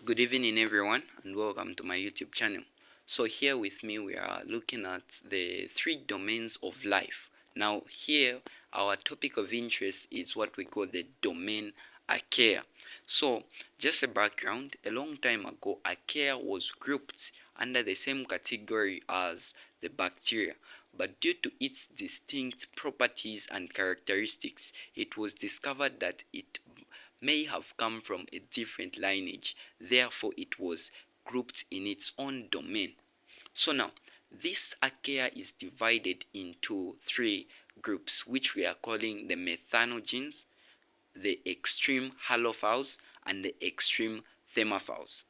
Good evening everyone and welcome to my YouTube channel. So here with me we are looking at the three domains of life. Now here our topic of interest is what we call the domain Archaea. So just a background, a long time ago Archaea was grouped under the same category as the bacteria, but due to its distinct properties and characteristics it was discovered that it may have come from a different lineage, therefore it was grouped in its own domain. So now this Archaea is divided into three groups, which we are calling the methanogens, the extreme halophiles, and the extreme thermophiles.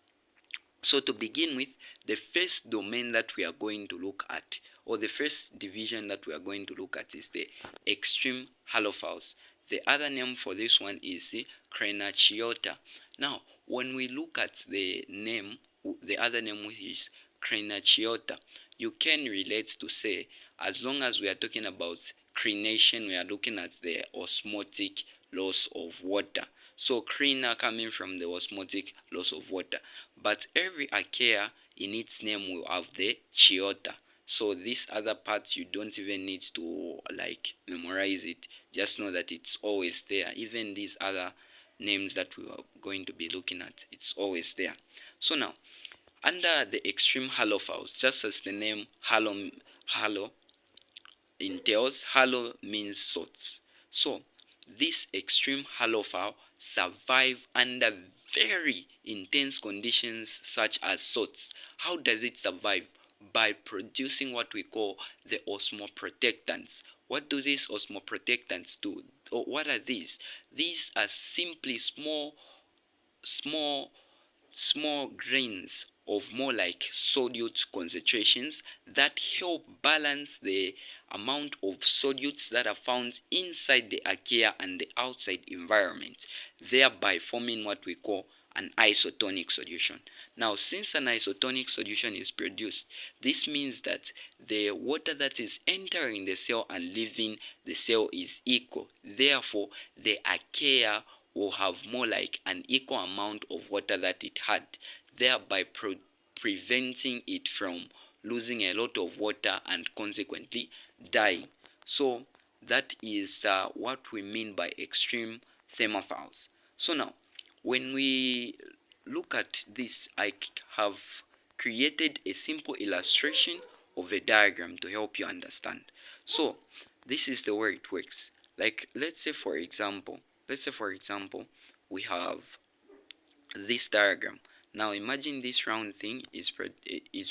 So to begin with, the first domain that we are going to look at, or the first division that we are going to look at, is the extreme halophiles. The other name for this one is the Crenarchaeota. Now, when we look at the name, the other name which is Crenarchaeota, you can relate to say, as long as we are talking about crenation, we are looking at the osmotic loss of water. So crena coming from the osmotic loss of water. But every Archaea in its name will have the Chiota. So this other part you don't even need to memorize it. Just know that it's always there. Even these other names that we are going to be looking at, it's always there. So now, under the extreme halophiles, just as the name halo entails, halo means salts. So this extreme halophile survive under very intense conditions such as salts. How does it survive? By producing what we call the osmoprotectants. What do these osmoprotectants do? Or what are these? These are simply small grains of more like solute concentrations that help balance the amount of solutes that are found inside the Archaea and the outside environment, thereby forming what we call an isotonic solution. Now, since an isotonic solution is produced, this means that the water that is entering the cell and leaving the cell is equal. Therefore, the Archaea will have more like an equal amount of water that it had, thereby preventing it from losing a lot of water and consequently dying. So that is what we mean by extreme thermophiles. So now, when we look at this, I have created a simple illustration of a diagram to help you understand. So this is the way it works. Like let's say for example we have this diagram. Now imagine this round thing is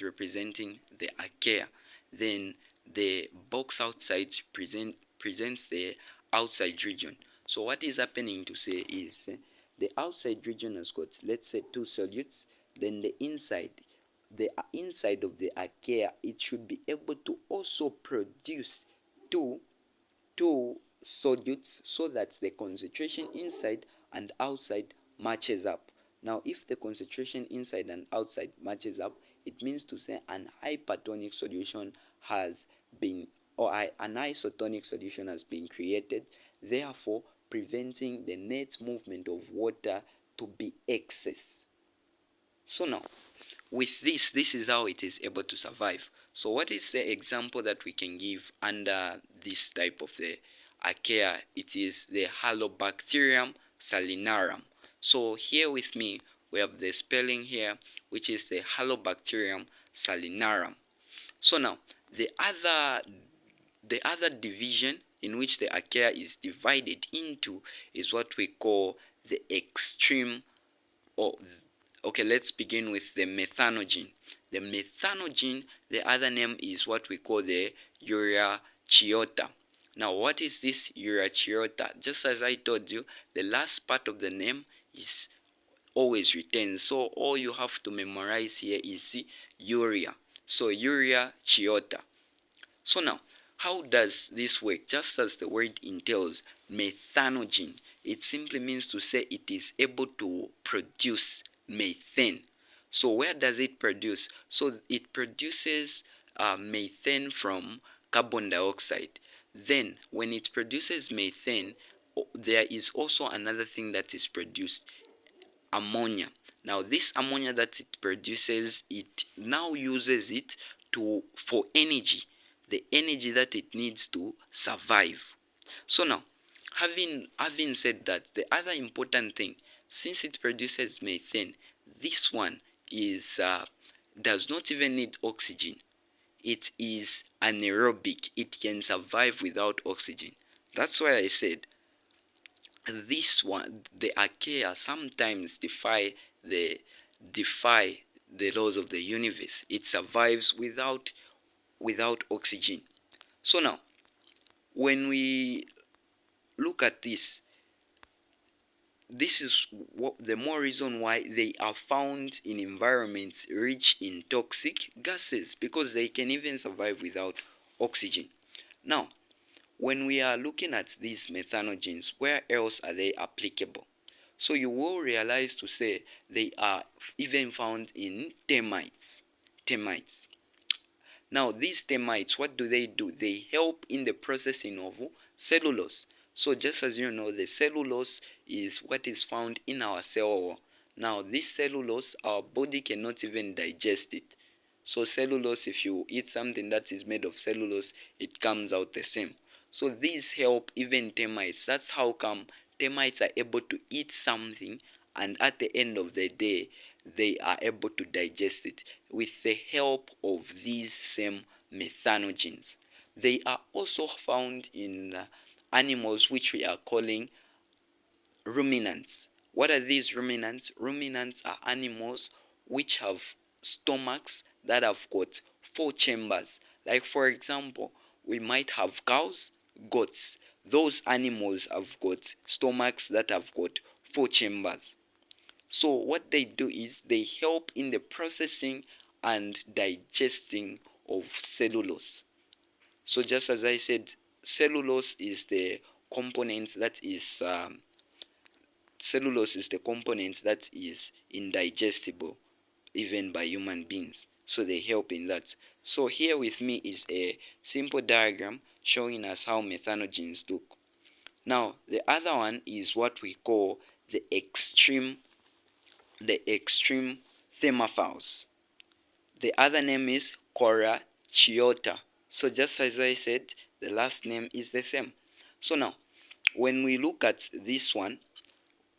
representing the Archaea. Then the box outside presents the outside region. So what is happening to say is the outside region has got, let's say, two solutes. Then the inside of the Archaea, it should be able to also produce two solutes, so that the concentration inside and outside matches up. Now if the concentration inside and outside matches up, it means to say an hypertonic solution has been, or an isotonic solution has been created, therefore preventing the net movement of water to be excess. So now with this is how it is able to survive. So what is the example that we can give under this type of the Archaea? It is the Halobacterium salinarum. So here with me we have the spelling here, which is the Halobacterium salinarum. So now the other division in which the Archaea is divided into is what we call the extreme, or okay, let's begin with the methanogen. The methanogen, the other name is what we call the Archaeota. Now what is this Archaeota? Just as I told you, the last part of the name is always retained. So all you have to memorize here is urea. So Archaeota. So now, how does this work? Just as the word entails, methanogen, it simply means to say it is able to produce methane. So where does it produce? So it produces methane from carbon dioxide. Then when it produces methane, there is also another thing that is produced, ammonia. Now this ammonia that it produces, it now uses it for energy, the energy that it needs to survive. So now, having said that, the other important thing, since it produces methane, this one is does not even need oxygen. It is anaerobic. It can survive without oxygen. That's why I said this one, the Archaea, sometimes the defy the laws of the universe. It survives without oxygen. So now, when we look at this is the more reason why they are found in environments rich in toxic gases, because they can even survive without oxygen. Now, when we are looking at these methanogens, where else are they applicable? So you will realize to say they are even found in termites. Termites. Now these termites, what do? They help in the processing of cellulose. So just as you know, the cellulose is what is found in our cell wall. Now this cellulose, our body cannot even digest it. So cellulose, if you eat something that is made of cellulose, it comes out the same. So these help even termites. That's how come termites are able to eat something, and at the end of the day they are able to digest it with the help of these same methanogens. They are also found in animals which we are calling ruminants. What are these ruminants? Ruminants are animals which have stomachs that have got 4 chambers. Like for example, we might have cows, goats. Those animals have got stomachs that have got 4 chambers. So what they do is they help in the processing and digesting of cellulose. So just as I said, cellulose is the component that is indigestible even by human beings. So they help in that. So here with me is a simple diagram showing us how methanogens look. Now the other one is what we call the extreme thermophiles. The other name is Archaeota. So just as I said, the last name is the same. So now, when we look at this one,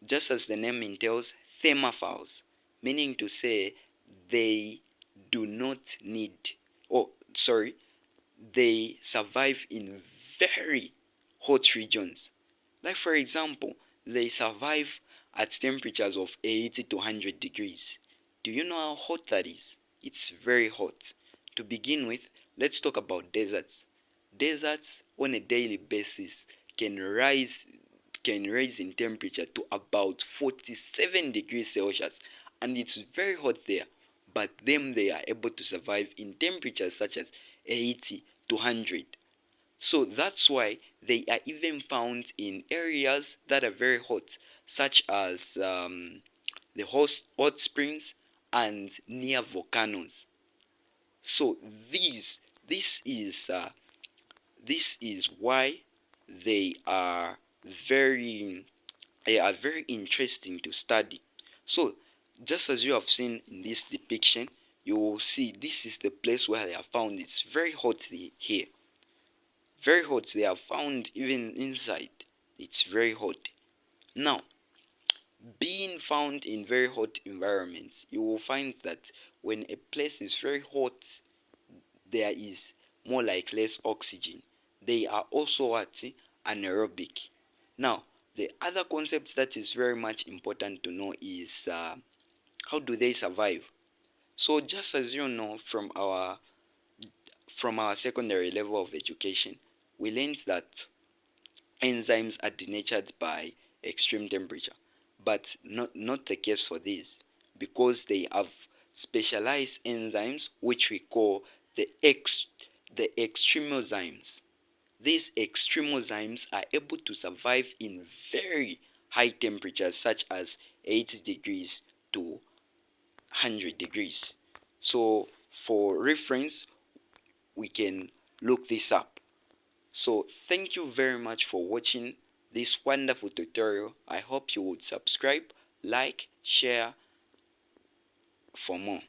just as the name entails, thermophiles, meaning to say they do not need, they survive in very hot regions. Like for example, they survive at temperatures of 80 to 100 degrees. Do you know how hot that is? It's very hot. To begin with, let's talk about deserts. Deserts on a daily basis can rise in temperature to about 47 degrees Celsius, and it's very hot there, but them they are able to survive in temperatures such as 80 to 100. So that's why they are even found in areas that are very hot, such as the hot springs and near volcanoes. So this is this is why they are very very interesting to study. So just as you have seen in this depiction, you will see this is the place where they are found. It's very hot here. Very hot. They are found even inside. It's very hot. Now, being found in very hot environments, you will find that when a place is very hot, there is more like less oxygen. They are also what? Anaerobic. Now, the other concept that is very much important to know is how do they survive? So just as you know from our secondary level of education, we learned that enzymes are denatured by extreme temperature, but not the case for these, because they have specialized enzymes which we call the extremozymes. These extremozymes are able to survive in very high temperatures such as 80 degrees to 100 degrees. So for reference, we can look this up. So thank you very much for watching this wonderful tutorial. I hope you would subscribe, like, share, for more.